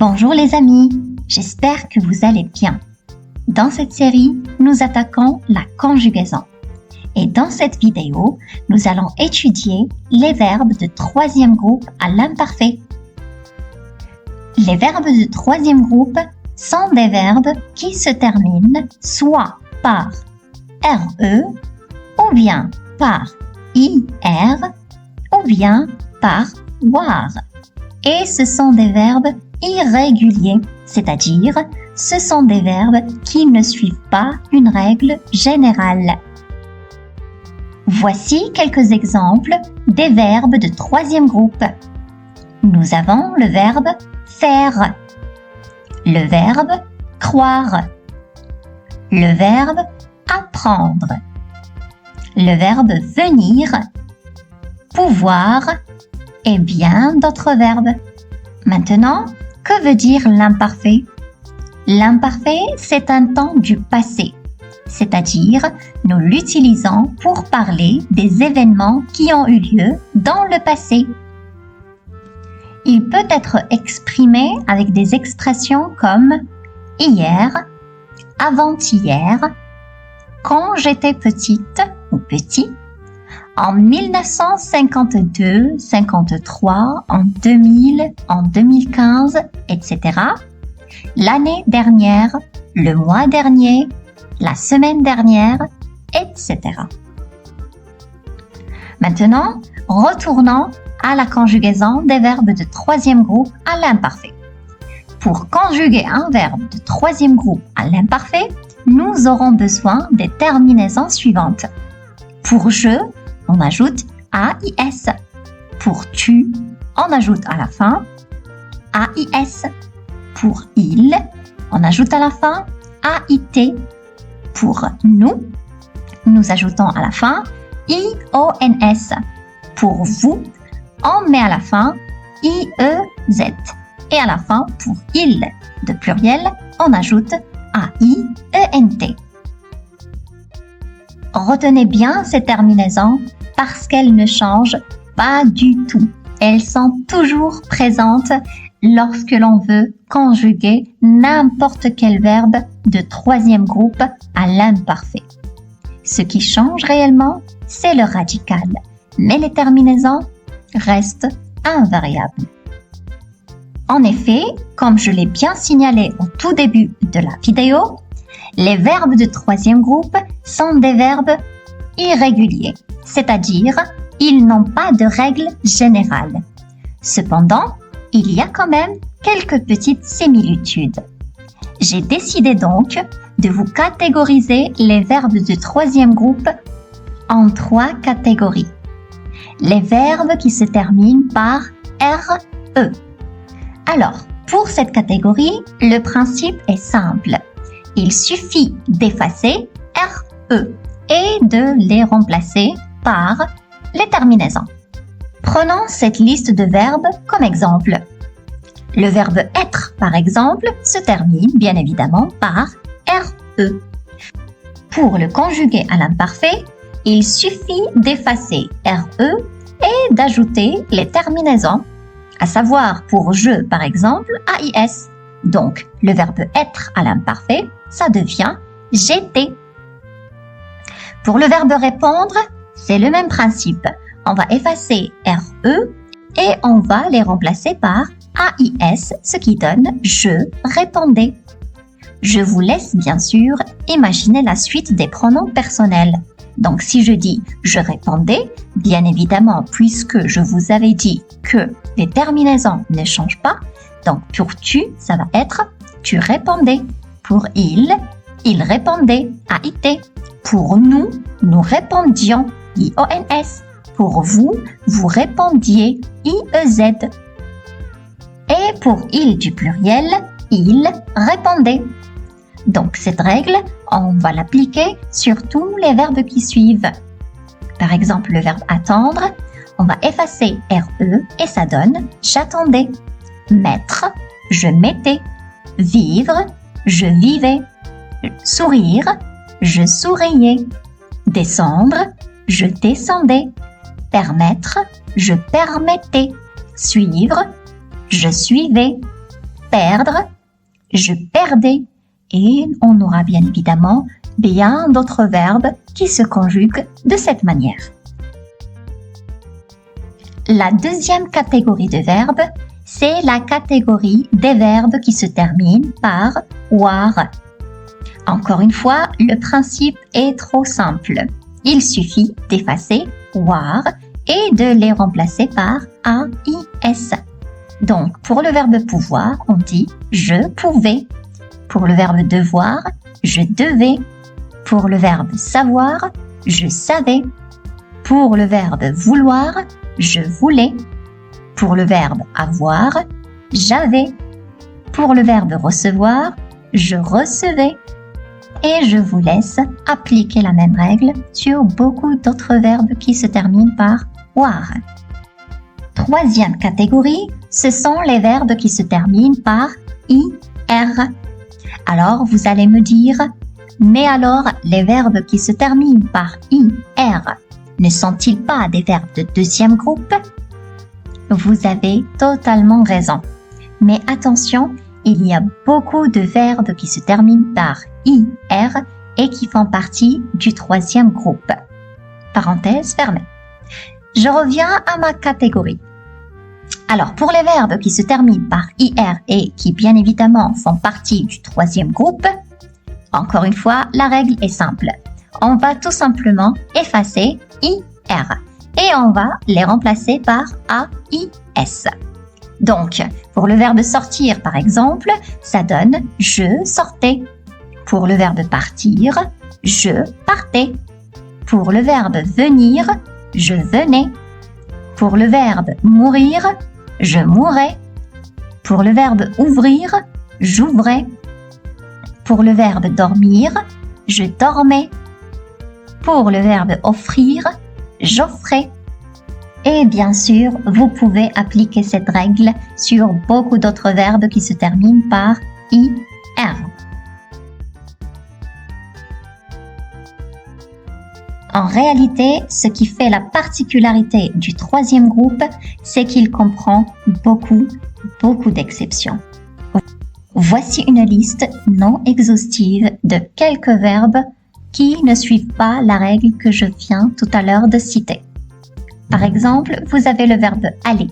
Bonjour les amis, j'espère que vous allez bien. Dans cette série, nous attaquons la conjugaison. Et dans cette vidéo, nous allons étudier les verbes de troisième groupe à l'imparfait. Les verbes de troisième groupe sont des verbes qui se terminent soit par RE, ou bien par IR, ou bien par WAR. Et ce sont des verbes irréguliers, c'est-à-dire ce sont des verbes qui ne suivent pas une règle générale. Voici quelques exemples des verbes de troisième groupe. Nous avons le verbe faire, le verbe croire, le verbe apprendre, le verbe venir, pouvoir et bien d'autres verbes. Maintenant, que veut dire l'imparfait? L'imparfait, c'est un temps du passé, c'est-à-dire nous l'utilisons pour parler des événements qui ont eu lieu dans le passé. Il peut être exprimé avec des expressions comme hier, avant-hier, quand j'étais petite ou petit, en 1952, 53, en 2000, en 2015, etc. L'année dernière, le mois dernier, la semaine dernière, etc. Maintenant, retournons à la conjugaison des verbes de troisième groupe à l'imparfait. Pour conjuguer un verbe de troisième groupe à l'imparfait, nous aurons besoin des terminaisons suivantes. Pour je, on ajoute AIS. Pour tu, on ajoute à la fin AIS. Pour il, on ajoute à la fin AIT. Pour nous, nous ajoutons à la fin IONS. Pour vous, on met à la fin IEZ. Et à la fin, pour il de pluriel, on ajoute AIENT. Retenez bien ces terminaisons parce qu'elles ne changent pas du tout. Elles sont toujours présentes lorsque l'on veut conjuguer n'importe quel verbe de troisième groupe à l'imparfait. Ce qui change réellement, c'est le radical, mais les terminaisons restent invariables. En effet, comme je l'ai bien signalé au tout début de la vidéo, les verbes de troisième groupe sont des verbes irréguliers, c'est-à-dire ils n'ont pas de règle générale. Cependant, il y a quand même quelques petites similitudes. J'ai décidé donc de vous catégoriser les verbes de troisième groupe en 3 catégories. Les verbes qui se terminent par RE. Alors, pour cette catégorie, le principe est simple. Il suffit d'effacer RE et de les remplacer par les terminaisons. Prenons cette liste de verbes comme exemple. Le verbe être, par exemple, se termine bien évidemment par RE. Pour le conjuguer à l'imparfait, il suffit d'effacer RE et d'ajouter les terminaisons, à savoir pour je, par exemple, AIS. Donc, le verbe être à l'imparfait, ça devient j'étais. Pour le verbe répondre, c'est le même principe. On va effacer RE et on va les remplacer par AIS, ce qui donne je répondais. Je vous laisse bien sûr imaginer la suite des pronoms personnels. Donc, si je dis je répondais, bien évidemment, puisque je vous avais dit que les terminaisons ne changent pas, donc pour tu, ça va être tu répondais. Pour il répondait, AIT. Pour nous, nous répondions, IONS. Pour vous, vous répondiez, IEZ. Et pour il du pluriel, il répondait. Donc cette règle, on va l'appliquer sur tous les verbes qui suivent. Par exemple, le verbe attendre, on va effacer RE et ça donne j'attendais. Mettre, je mettais. Vivre, je vivais. Sourire, je souriais. Descendre, je descendais. Permettre, je permettais. Suivre, je suivais. perdre, je perdais, et on aura bien évidemment bien d'autres verbes qui se conjuguent de cette manière. La deuxième catégorie de verbes, c'est la catégorie des verbes qui se terminent par war. Encore une fois, le principe est trop simple. Il suffit d'effacer war et de les remplacer par AIS. Donc, pour le verbe pouvoir, on dit je pouvais. Pour le verbe devoir, je devais. Pour le verbe savoir, je savais. Pour le verbe vouloir, je voulais. Pour le verbe avoir, j'avais. Pour le verbe recevoir, je recevais. Et je vous laisse appliquer la même règle sur beaucoup d'autres verbes qui se terminent par war. Troisième catégorie, ce sont les verbes qui se terminent par IR. Alors, vous allez me dire, mais alors, les verbes qui se terminent par IR ne sont-ils pas des verbes de deuxième groupe? Vous avez totalement raison. Mais attention, il y a beaucoup de verbes qui se terminent par IR et qui font partie du troisième groupe. Parenthèse fermée. Je reviens à ma catégorie. Alors, pour les verbes qui se terminent par IR et qui, bien évidemment, font partie du troisième groupe, encore une fois, la règle est simple. On va tout simplement effacer IR et on va les remplacer par AIS. Donc, pour le verbe sortir, par exemple, ça donne « je sortais ». Pour le verbe partir, je partais. Pour le verbe venir, je venais. Pour le verbe mourir, je mourais. Pour le verbe ouvrir, j'ouvrais. Pour le verbe dormir, je dormais. Pour le verbe offrir, j'offrais. Et bien sûr, vous pouvez appliquer cette règle sur beaucoup d'autres verbes qui se terminent par IR. En réalité, ce qui fait la particularité du troisième groupe, c'est qu'il comprend beaucoup d'exceptions. Voici une liste non exhaustive de quelques verbes qui ne suivent pas la règle que je viens tout à l'heure de citer. Par exemple, vous avez le verbe aller.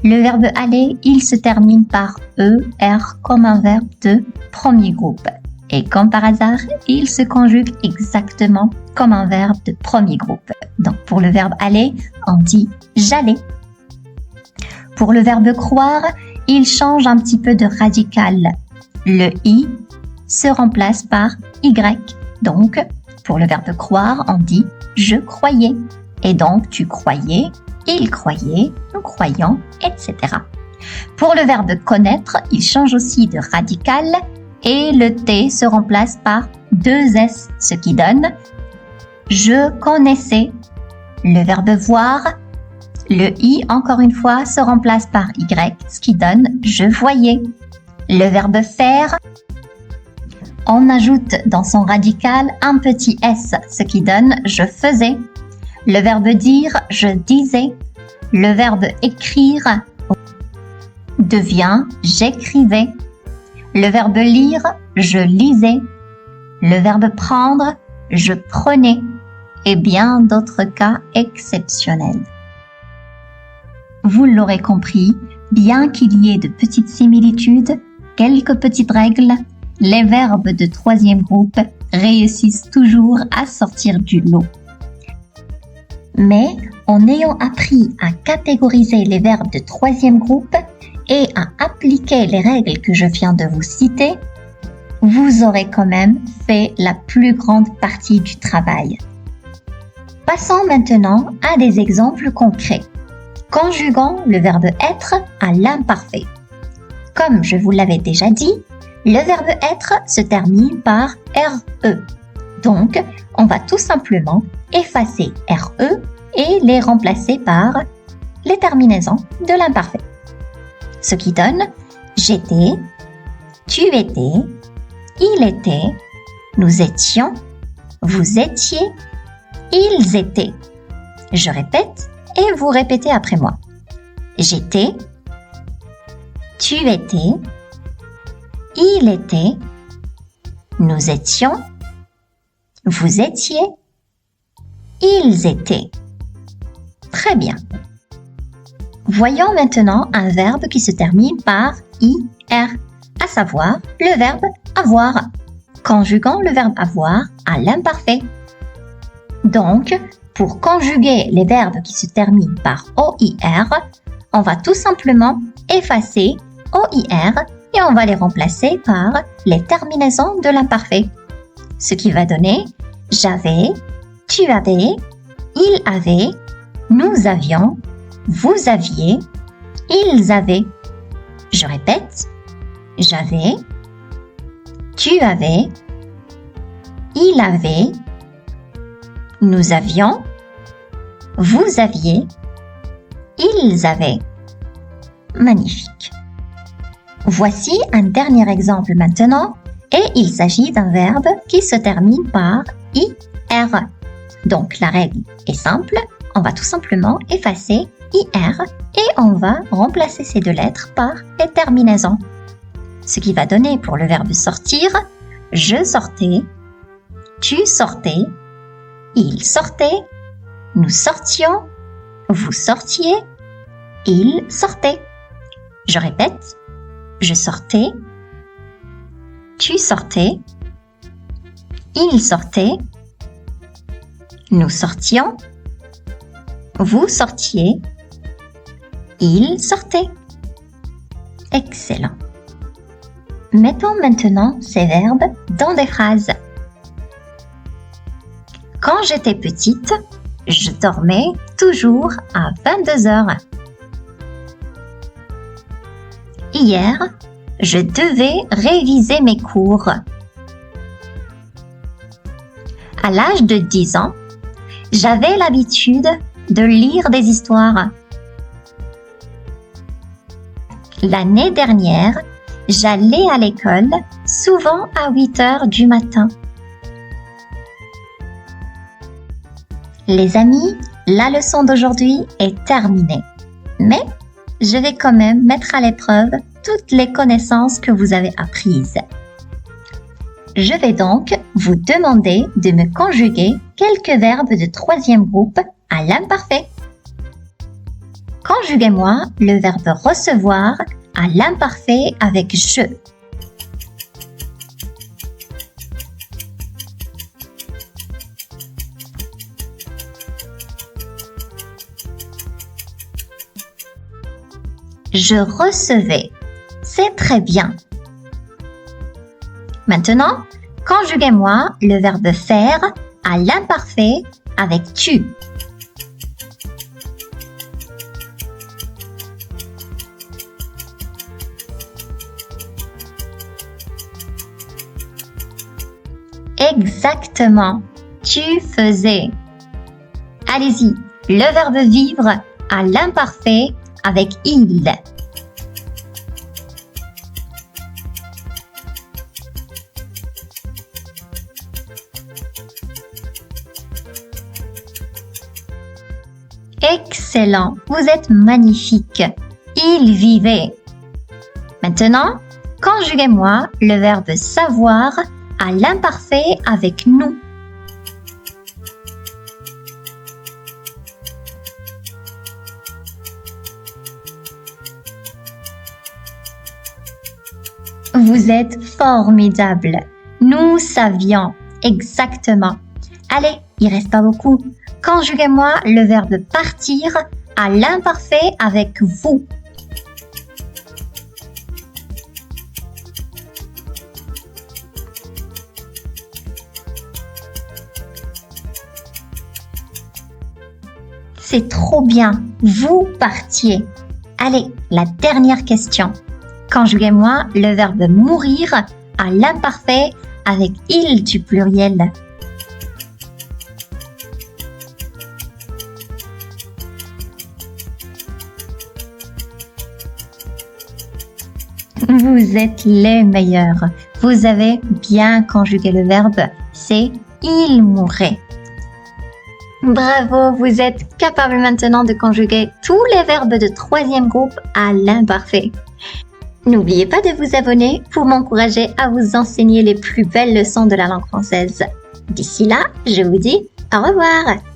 Le verbe aller, il se termine par ER comme un verbe de premier groupe. Et comme par hasard, il se conjugue exactement comme un verbe de premier groupe. Donc pour le verbe aller, on dit j'allais. Pour le verbe croire, il change un petit peu de radical. Le I se remplace par Y. Donc pour le verbe croire, on dit je croyais. Et donc tu croyais, il croyait, nous croyons, etc. Pour le verbe connaître, il change aussi de radical et le T se remplace par deux S, ce qui donne je connaissais. Le verbe voir, le I encore une fois se remplace par Y, ce qui donne je voyais. Le verbe faire, on ajoute dans son radical un petit S, ce qui donne je faisais. Le verbe dire, je disais. Le verbe écrire devient j'écrivais. Le verbe lire, je lisais. Le verbe prendre, je prenais. Et bien d'autres cas exceptionnels. Vous l'aurez compris, bien qu'il y ait de petites similitudes, quelques petites règles, les verbes de troisième groupe réussissent toujours à sortir du lot. Mais en ayant appris à catégoriser les verbes de troisième groupe et à appliquer les règles que je viens de vous citer, vous aurez quand même fait la plus grande partie du travail. Passons maintenant à des exemples concrets. Conjuguons le verbe être à l'imparfait. Comme je vous l'avais déjà dit, le verbe être se termine par RE. Donc, on va tout simplement effacer RE et les remplacer par les terminaisons de l'imparfait. Ce qui donne j'étais, tu étais, il était, nous étions, vous étiez, ils étaient. Je répète et vous répétez après moi. J'étais, tu étais, Il était, nous étions, vous étiez, ils étaient. Très bien. Voyons maintenant un verbe qui se termine par IR, à savoir le verbe avoir. Conjuguons le verbe avoir à l'imparfait. Donc, pour conjuguer les verbes qui se terminent par OIR, on va tout simplement effacer OIR et on va les remplacer par les terminaisons de l'imparfait. Ce qui va donner j'avais, tu avais, il avait, nous avions, vous aviez, ils avaient. Je répète, j'avais, tu avais, il avait, nous avions, vous aviez, ils avaient. Magnifique. Voici un dernier exemple maintenant et il s'agit d'un verbe qui se termine par IR. Donc la règle est simple, on va tout simplement effacer IR et on va remplacer ces deux lettres par les terminaisons. Ce qui va donner pour le verbe sortir, je sortais, tu sortais, il sortait, nous sortions, vous sortiez, il sortait. Je répète, je sortais, tu sortais, il sortait, nous sortions, vous sortiez, il sortait. Excellent. Mettons maintenant ces verbes dans des phrases. Quand j'étais petite, je dormais toujours à 22 heures. Hier, je devais réviser mes cours. À l'âge de 10 ans, j'avais l'habitude de lire des histoires. L'année dernière, j'allais à l'école souvent à 8 heures du matin. Les amis, la leçon d'aujourd'hui est terminée. Mais je vais quand même mettre à l'épreuve toutes les connaissances que vous avez apprises. Je vais donc vous demander de me conjuguer quelques verbes de troisième groupe à l'imparfait. Conjuguez-moi le verbe recevoir à l'imparfait avec je. Je recevais. C'est très bien. Maintenant, conjuguez-moi le verbe faire à l'imparfait avec tu. Exactement. Tu faisais. Allez-y, le verbe vivre à l'imparfait avec il. Excellent, vous êtes magnifique. Il vivait. Maintenant, conjuguez-moi le verbe savoir à l'imparfait avec nous. Vous êtes formidable. Nous savions. Exactement. Allez, il reste pas beaucoup. Conjuguez-moi le verbe partir à l'imparfait avec vous. C'est trop bien. Vous partiez. Allez, la dernière question. Conjuguez-moi le verbe mourir à l'imparfait avec il du pluriel. Vous êtes les meilleurs. Vous avez bien conjugué le verbe. C'est il mourait. Bravo, vous êtes capable maintenant de conjuguer tous les verbes de troisième groupe à l'imparfait. N'oubliez pas de vous abonner pour m'encourager à vous enseigner les plus belles leçons de la langue française. D'ici là, je vous dis au revoir.